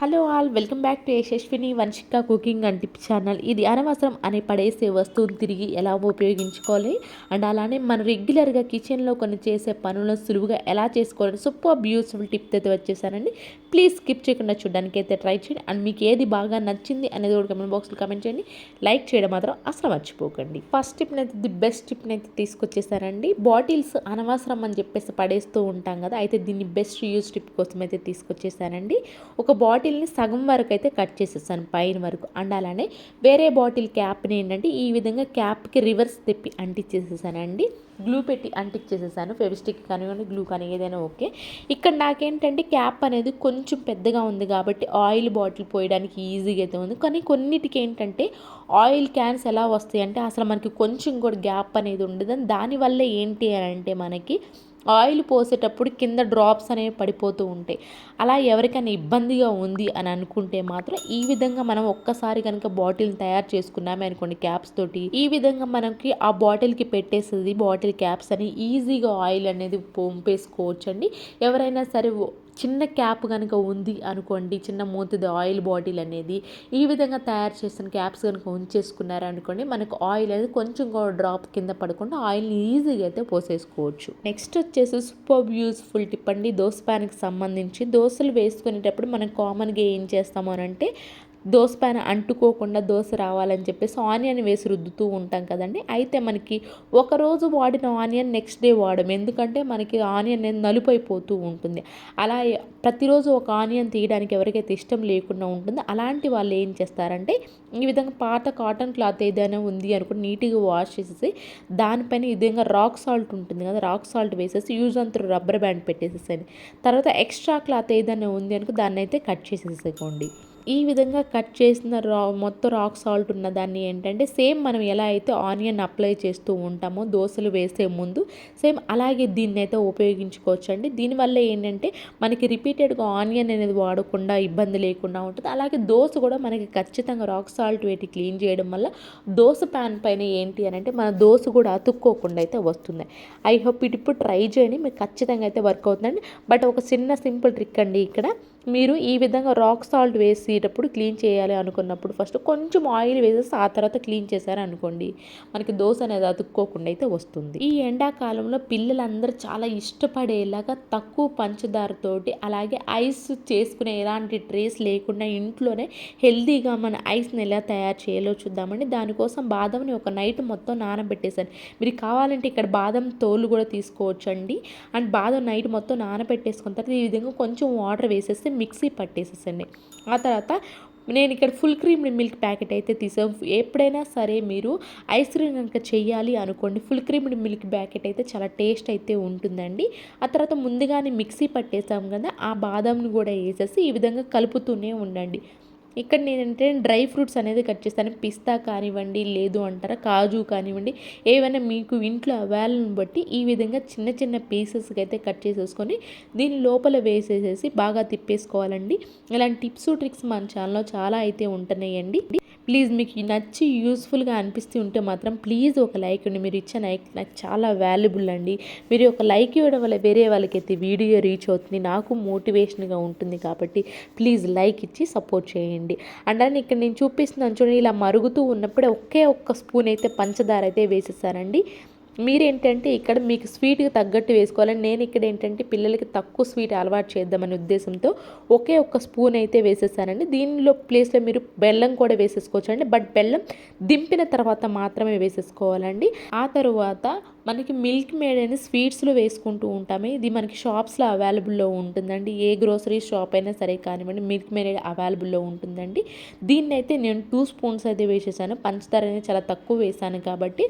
Hello all welcome back to Yashaswini Vamshika cooking and tip channel. ఇది అనవసరం అని పడేసే వస్తువుని తిరిగి ఎలా ఉపయోగించుకోవాలి అండ్ అలానే మనం రెగ్యులర్గా కిచెన్లో కొన్ని చేసే పనులను సులువుగా ఎలా చేసుకోవాలి సూపర్ బ్యూటిఫుల్ టిప్ అయితే వచ్చేసానండి. ప్లీజ్ స్కిప్ చేయకుండా చూడడానికి అయితే ట్రై చేయండి అండ్ మీకు ఏది బాగా నచ్చింది అనేది కూడా కమెంట్ బాక్స్లో కమెంట్ చేయండి. లైక్ చేయడం మాత్రం అసలు మర్చిపోకండి. ఫస్ట్ టిప్ని అయితే ది బెస్ట్ టిప్ని అయితే తీసుకొచ్చేసానండి. బాటిల్స్ అనవసరం అని చెప్పేసి పడేస్తూ ఉంటాం కదా, అయితే దీన్ని బెస్ట్ యూజ్ టిప్ కోసం అయితే తీసుకొచ్చేసానండి. ఒక బాటిల్ని సగం వరకు అయితే కట్ చేసేసాను పైన వరకు అండ్ అలానే వేరే బాటిల్ క్యాప్ని ఏంటంటే ఈ విధంగా క్యాప్కి రివర్స్ తిప్పి అంటించేసేసానండి. గ్లూ పెట్టి అంటించేసేసాను. ఫెవిస్టిక్ కానివ్వండి, గ్లూ కానీ ఏదైనా ఓకే. ఇక్కడ నాకేంటంటే క్యాప్ అనేది కొంచెం పెద్దగా ఉంది కాబట్టి ఆయిల్ బాటిల్ పోయడానికి ఈజీగా అయితే ఉంది. కానీ కొన్నిటికి ఏంటంటే ఆయిల్ క్యాన్స్ ఎలా వస్తాయి అంటే అసలు మనకి కొంచెం కూడా గ్యాప్ అనేది ఉండదు. దానివల్ల ఏంటి అని అంటే మనకి ఆయిల్ పోసేటప్పుడు కింద డ్రాప్స్ అనేవి పడిపోతూ ఉంటాయి. అలా ఎవరికైనా ఇబ్బందిగా ఉంది అని అనుకుంటే మాత్రం ఈ విధంగా మనం ఒక్కసారి కనుక బాటిల్ తయారు చేసుకున్నామే అనుకోండి క్యాప్స్ తోటి, ఈ విధంగా మనకి ఆ బాటిల్కి పెట్టేస్తుంది బాటిల్ క్యాప్స్ అని ఈజీగా ఆయిల్ అనేది పంపేసుకోవచ్చండి. ఎవరైనా సరే చిన్న క్యాప్ కనుక ఉంది అనుకోండి, చిన్న మూతిది ఆయిల్ బాటిల్ అనేది ఈ విధంగా తయారు చేసిన క్యాప్స్ కనుక ఉంచేసుకున్నారనుకోండి, మనకు ఆయిల్ అనేది కొంచెం కూడా డ్రాప్ కింద పడకుండా ఆయిల్ని ఈజీగా అయితే పోసేసుకోవచ్చు. నెక్స్ట్ వచ్చేసి సూపర్ యూస్ఫుల్ టిప్ అండి. దోశ ప్యాన్కి సంబంధించి దోశలు వేసుకునేటప్పుడు మనం కామన్గా ఏం చేస్తాము అని అంటే దోశ పైన అంటుకోకుండా దోశ రావాలని చెప్పేసి ఆనియన్ వేసి రుద్దుతూ ఉంటాం కదండి. అయితే మనకి ఒకరోజు వాడిన ఆనియన్ నెక్స్ట్ డే వాడడం, ఎందుకంటే మనకి ఆనియన్ అనేది నలుపు అయిపోతూ ఉంటుంది. అలా ప్రతిరోజు ఒక ఆనియన్ తీయడానికి ఎవరికైతే ఇష్టం లేకుండా ఉంటుందో అలాంటి వాళ్ళు ఏం చేస్తారంటే ఈ విధంగా పాత కాటన్ క్లాత్ ఏదైనా ఉంది అనుకుని నీట్గా వాష్ చేసేసి దానిపైన ఈ విధంగా రాక్ సాల్ట్ ఉంటుంది కదా, రాక్ సాల్ట్ వేసేసి యూజ్ అంతా రబ్బర్ బ్యాండ్ పెట్టేసేసండి. తర్వాత ఎక్స్ట్రా క్లాత్ ఏదైనా ఉంది అనుకో దాన్ని అయితే కట్ చేసేసుకోండి. ఈ విధంగా కట్ చేసిన మొత్తం రాక్ సాల్ట్ ఉన్న దాన్ని ఏంటంటే సేమ్ మనం ఎలా అయితే ఆనియన్ అప్లై చేస్తూ ఉంటామో దోశలు వేసే ముందు సేమ్ అలాగే దీన్ని అయితే ఉపయోగించుకోవచ్చండి. దీనివల్ల ఏంటంటే మనకి రిపీటెడ్గా ఆనియన్ అనేది వాడకుండా ఇబ్బంది లేకుండా ఉంటుంది. అలాగే దోశ కూడా మనకి ఖచ్చితంగా రాక్ సాల్ట్ వేటి క్లీన్ చేయడం వల్ల దోశ ప్యాన్ పైన ఏంటి అని అంటే మన దోశ కూడా అతుక్కోకుండా అయితే వస్తుంది. ఐ హోప్ ఇప్పుడు ట్రై చేయండి, మీకు ఖచ్చితంగా అయితే వర్క్ అవుతుందండి. బట్ ఒక చిన్న సింపుల్ ట్రిక్ అండి. ఇక్కడ మీరు ఈ విధంగా రాక్ సాల్ట్ వేసేటప్పుడు క్లీన్ చేయాలి అనుకున్నప్పుడు ఫస్ట్ కొంచెం ఆయిల్ వేసేసి ఆ తర్వాత క్లీన్ చేశారనుకోండి, మనకి దోశ అనేది అతుక్కోకుండా అయితే వస్తుంది. ఈ ఎండాకాలంలో పిల్లలందరూ చాలా ఇష్టపడేలాగా తక్కువ పంచదారతోటి అలాగే ఐస్ చేసుకునే ఎలాంటి ట్రేస్ లేకుండా ఇంట్లోనే హెల్తీగా మన ఐస్ని ఎలా తయారు చేయాలో చూద్దామండి. దానికోసం బాదంని ఒక నైట్ మొత్తం నానబెట్టేసాను. మీరు కావాలంటే ఇక్కడ బాదం తోలు కూడా తీసుకోవచ్చండి. అండ్ బాదం నైట్ మొత్తం నానబెట్టేసుకున్న తర్వాత ఈ విధంగా కొంచెం వాటర్ వేసేస్తే మిక్సీ పట్టేసేసండి. ఆ తర్వాత నేను ఇక్కడ ఫుల్ క్రీమ్ మిల్క్ ప్యాకెట్ అయితే తీసాను. ఎప్పుడైనా సరే మీరు ఐస్ క్రీమ్ కనుక చెయ్యాలి అనుకోండి, ఫుల్ క్రీమ్ మిల్క్ ప్యాకెట్ అయితే చాలా టేస్ట్ అయితే ఉంటుందండి. ఆ తర్వాత ముందుగానే మిక్సీ పట్టేసాం కదా, ఆ బాదంని కూడా వేసేసి ఈ విధంగా కలుపుతూనే ఉండండి. ఇక్కడ నేనంటే డ్రై ఫ్రూట్స్ అనేది కట్ చేస్తాను. పిస్తా కానివ్వండి, లేదు అంటారా కాజు కానివ్వండి, ఏవైనా మీకు ఇంట్లో అవైలబుల్ని బట్టి ఈ విధంగా చిన్న చిన్న పీసెస్కి అయితే కట్ చేసేసుకొని దీని లోపల వేసేసేసి బాగా తిప్పేసుకోవాలండి. ఇలాంటి టిప్స్ ట్రిక్స్ మన ఛానల్లో చాలా అయితే ఉంటున్నాయండి. ప్లీజ్ మీకు నచ్చి యూస్ఫుల్గా అనిపిస్తూ ఉంటే మాత్రం ప్లీజ్ ఒక లైక్ అండి. మీరు ఇచ్చే లైక్ నాకు చాలా వాల్యుబుల్ అండి. మీరు ఒక లైక్ ఇవ్వడం వల్ల వేరే వాళ్ళకైతే వీడియో రీచ్ అవుతుంది, నాకు మోటివేషన్గా ఉంటుంది. కాబట్టి ప్లీజ్ లైక్ ఇచ్చి సపోర్ట్ చేయండి. అండ్ అని ఇక్కడ నేను చూపిస్తున్నాను చూడండి, ఇలా మరుగుతూ ఉన్నప్పుడే ఒక్క స్పూన్ అయితే పంచదార అయితే వేసేసానండి. మీరేంటంటే ఇక్కడ మీకు స్వీట్కి తగ్గట్టు వేసుకోవాలని, నేను ఇక్కడ ఏంటంటే పిల్లలకి తక్కువ స్వీట్ అలవాటు చేద్దామనే ఉద్దేశంతో ఒక్క స్పూన్ అయితే వేసేసానండి. దీనిలో ప్లేస్లో మీరు బెల్లం కూడా వేసేసుకోవచ్చండి. బట్ బెల్లం దింపిన తర్వాత మాత్రమే వేసేసుకోవాలండి. ఆ తర్వాత మనకి మిల్క్ మేడ్ అని స్వీట్స్లో వేసుకుంటూ ఉంటామే, ఇది మనకి షాప్స్లో అవైలబుల్లో ఉంటుందండి. ఏ గ్రోసరీ షాప్ అయినా సరే కానివ్వండి, మిల్క్ మేడ్ అవైలబుల్లో ఉంటుందండి. దీన్ని అయితే నేను 2 స్పూన్స్ అయితే వేసేసాను. పంచదార అనేది చాలా తక్కువ వేసాను కాబట్టి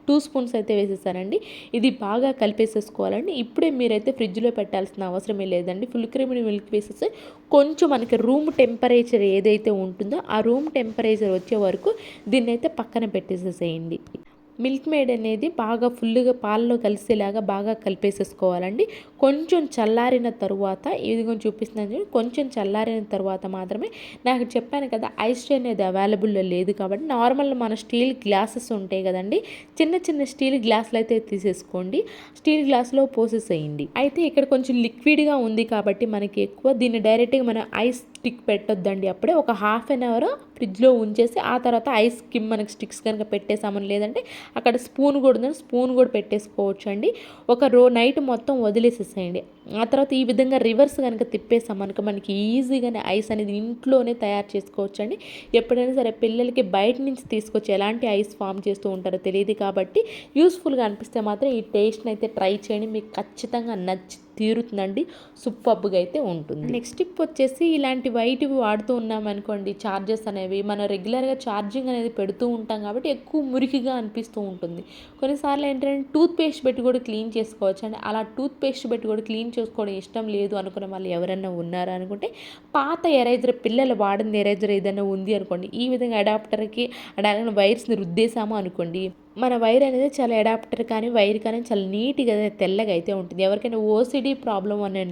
2 స్పూన్స్ అయితే వేసేసానండి. ఇది బాగా కలిపేసేసుకోవాలండి. ఇప్పుడే మీరైతే ఫ్రిడ్జ్లో పెట్టాల్సిన అవసరమే లేదండి. ఫుల్ క్రీమ్ మిల్క్ వేసేసి కొంచెం మనకి రూమ్ టెంపరేచర్ ఏదైతే ఉంటుందో ఆ రూమ్ టెంపరేచర్ వచ్చే వరకు దీన్ని అయితే పక్కన పెట్టేసేసేయండి. మిల్క్ మేడ్ అనేది బాగా ఫుల్గా పాలలో కలిసేలాగా బాగా కలిపేసేసుకోవాలండి. కొంచెం చల్లారిన తరువాత ఇదిగో చూపిస్తున్నాను చూడండి, కొంచెం చల్లారిన తర్వాత మాత్రమే, నాకు చెప్పాను కదా ఐస్ ట్రే అనేది అవైలబుల్లో లేదు కాబట్టి నార్మల్ మన స్టీల్ గ్లాసెస్ ఉంటాయి కదండి, చిన్న చిన్న స్టీల్ గ్లాసులు అయితే తీసేసుకోండి, స్టీల్ గ్లాస్లో పోసేసేయండి. అయితే ఇక్కడ కొంచెం లిక్విడ్గా ఉంది కాబట్టి మనకి ఎక్కువ దీన్ని డైరెక్ట్గా మనం ఐస్ స్టిక్ పెట్టొద్దండి. అప్పుడే ఒక హాఫ్ అన్ అవర్ ఫ్రిడ్జ్లో ఉంచేసి ఆ తర్వాత ఐస్ మనకి స్టిక్స్ కనుక పెట్టేసామని, లేదంటే అక్కడ స్పూన్ కూడా ఉందని స్పూన్ కూడా పెట్టేసుకోవచ్చు అండి. ఒక నైట్ మొత్తం వదిలేసేసేయండి. ఆ తర్వాత ఈ విధంగా రివర్స్ కనుక తిప్పేసామనుక మనకి ఈజీగానే ఐస్ అనేది ఇంట్లోనే తయారు చేసుకోవచ్చు అండి. ఎప్పుడైనా సరే పిల్లలకి బయట నుంచి తీసుకొచ్చి ఎలాంటి ఐస్ ఫామ్ చేస్తూ ఉంటారో తెలియదు కాబట్టి యూస్ఫుల్గా అనిపిస్తే మాత్రం ఈ టేస్ట్ని అయితే ట్రై చేయండి, మీకు ఖచ్చితంగా నచ్చి తీరుతుందండి, సూపర్గా అయితే ఉంటుంది. నెక్స్ట్ టిప్ వచ్చేసి ఇలాంటి వైట్వి వాడుతూ ఉన్నామనుకోండి, చార్జెస్ అనేవి మనం రెగ్యులర్గా ఛార్జింగ్ అనేది పెడుతూ ఉంటాం కాబట్టి ఎక్కువ మురికిగా అనిపిస్తూ ఉంటుంది. కొన్నిసార్లు ఏంటంటే టూత్ పేస్ట్ పెట్టి కూడా క్లీన్ చేసుకోవచ్చు అండి. అలా టూత్ పేస్ట్ పెట్టి కూడా క్లీన్ చేసుకోవడం ఇష్టం లేదు అనుకునే వాళ్ళు ఎవరైనా ఉన్నారా అనుకుంటే, పాత ఎరేజర్, పిల్లలు వాడిన ఎరేజర్ ఏదైనా ఉంది అనుకోండి, ఈ విధంగా అడాప్టర్కి అలాగే వైర్స్ని రుద్దేశాము అనుకోండి, మన వైర్ అనేది చాలా అడాప్టర్ కానీ వైర్ కానీ చాలా నీట్గా తెల్లగా అయితే ఉంటుంది. ఎవరికైనా ఓసిడి ప్రాబ్లం అని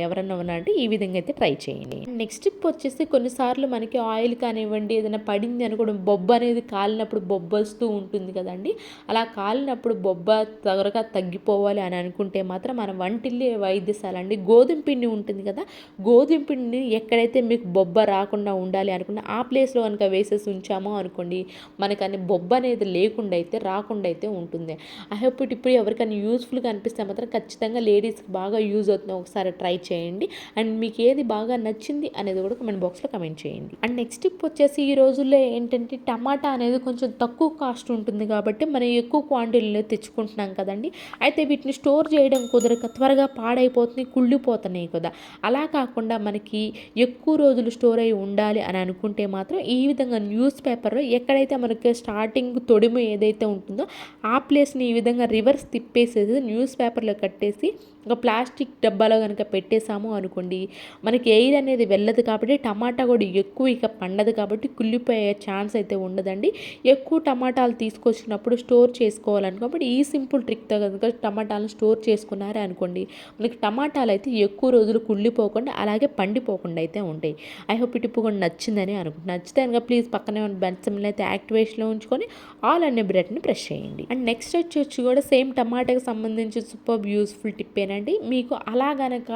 ఎవరైనా ఉన్నారంటే ఈ విధంగా అయితే ట్రై చేయండి. నెక్స్ట్ టిప్ వచ్చేసి కొన్నిసార్లు మనకి ఆయిల్ కానివ్వండి ఏదైనా పడింది అనుకోవడం, బొబ్బ అనేది కాలినప్పుడు బొబ్బ వస్తూ ఉంటుంది కదండి, అలా కాలినప్పుడు బొబ్బ త్వరగా తగ్గిపోవాలి అని అనుకుంటే మాత్రం మన వంటిల్లి వైద్యశాల అండి, గోధుమ పిండి ఉంటుంది కదా, గోధుమ పిండిని ఎక్కడైతే మీకు బొబ్బ రాకుండా ఉండాలి అనుకున్న ఆ ప్లేస్లో కనుక వేసేసి ఉంచామో అనుకోండి, మనకని బొబ్బ అనేది లేకుండా అయితే రాకుండా అయితే ఉంటుంది. ఐ హోప్ ఇప్పుడు ఎవరికైనా యూస్ఫుల్గా అనిపిస్తే మాత్రం ఖచ్చితంగా లేడీస్కి బాగా యూజ్ అవుతుంది, ఒకసారి ట్రై చేయండి. అండ్ మీకు ఏది బాగా నచ్చింది అనేది కూడా కమెంట్ బాక్స్లో కమెంట్ చేయండి. అండ్ నెక్స్ట్ టిప్ వచ్చేసి ఈ రోజుల్లో ఏంటంటే టమాటా అనేది కొంచెం తక్కువ కాస్ట్ ఉంటుంది కాబట్టి మనం ఎక్కువ క్వాంటిటీలో తెచ్చుకుంటున్నాం కదండి, అయితే వీటిని స్టోర్ చేయడం కుదరక త్వరగా పాడైపోతుంది, కుళ్ళిపోతున్నాయి కదా. అలా కాకుండా మనకి ఎక్కువ రోజులు స్టోర్ అయి ఉండాలి అని అనుకుంటే మాత్రం ఈ విధంగా న్యూస్ పేపర్లో ఎక్కడైతే మనకి స్టార్టింగ్ తొడిమ ఏదైతే ఉంటుందో ఆ ప్లేస్ని ఈ విధంగా రివర్స్ తిప్పేసేసి న్యూస్ పేపర్లో కట్టేసి ఒక ప్లాస్టిక్ డబ్బాలో కనుక పెట్టేసాము అనుకోండి, మనకి ఎయిర్ అనేది వెళ్ళదు కాబట్టి టమాటా కూడా ఎక్కువ ఇక పండదు కాబట్టి కుళ్ళిపోయే ఛాన్స్ అయితే ఉండదండి. ఎక్కువ టమాటాలు తీసుకొచ్చినప్పుడు స్టోర్ చేసుకోవాలనుకోబట్టి ఈ సింపుల్ ట్రిక్తో కనుక టమాటాలను స్టోర్ చేసుకున్నారే అనుకోండి, మనకి టమాటాలు అయితే ఎక్కువ రోజులు కుళ్ళిపోకుండా అలాగే పండిపోకుండా అయితే ఉంటాయి. ఐ హోప్ ఈ టిప్ కూడా నచ్చిందని అనుకుంటున్నాను. నచ్చితే కనుక ప్లీజ్ పక్కనే ఉన్న బెల్ సింబల్ అయితే యాక్టివేషన్లో ఉంచుకొని ఆల్ అనే బటన్ని ప్రెస్ చేయండి. అండ్ నెక్స్ట్ వచ్చి కూడా సేమ్ టమాటాకి సంబంధించి సూపర్ యూస్ఫుల్ టిప్ ఏనండి. మీకు అలా గనక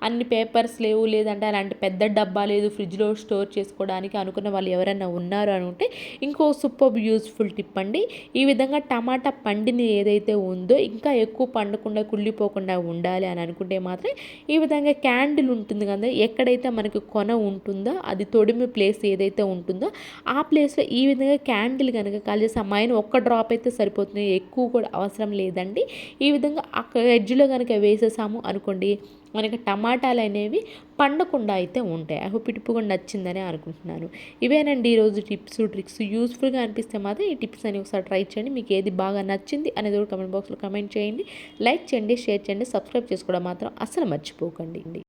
అన్ని పేపర్స్ లేవు, లేదంటే అలాంటి పెద్ద డబ్బా లేదు ఫ్రిడ్జ్లో స్టోర్ చేసుకోవడానికి అనుకున్న వాళ్ళు ఎవరైనా ఉన్నారు అనుకుంటే ఇంకో సూపర్ యూస్ఫుల్ టిప్ అండి. ఈ విధంగా టమాటా పండిని ఏదైతే ఉందో ఇంకా ఎక్కువ పండకుండా కుళ్ళిపోకుండా ఉండాలి అని అనుకుంటే మాత్రం ఈ విధంగా క్యాండిల్ ఉంటుంది కదా, ఎక్కడైతే మనకి కొన ఉంటుందో అది తొడిమి ప్లేస్ ఏదైతే ఉంటుందో ఆ ప్లేస్లో ఈ విధంగా క్యాండిల్ కనుక కాల్చేసి అమ్మాయిని ఒక్క డ్రాప్ అయితే సరిపోతుంది, ఎక్కువ కూడా అవసరం లేదండి. ఈ విధంగా అక్కడ ఎడ్జ్లో కనుక వేసేసాము అనుకోండి, మనకి టమాటాలు అనేవి పండకుండా అయితే ఉంటాయి. ఐ హోప్ ఈ టిప్ కూడా నచ్చిందని అనుకుంటున్నాను. ఇవేనండి ఈరోజు టిప్స్ ట్రిక్స్. యూస్ఫుల్గా అనిపిస్తే మాత్రం ఈ టిప్స్ అని ఒకసారి ట్రై చేయండి. మీకు ఏది బాగా నచ్చింది అనేది కూడా కమెంట్ బాక్స్లో కమెంట్ చేయండి. లైక్ చేయండి, షేర్ చేయండి, సబ్స్క్రైబ్ చేసుకోవడం మాత్రం అస్సలు మర్చిపోకండి.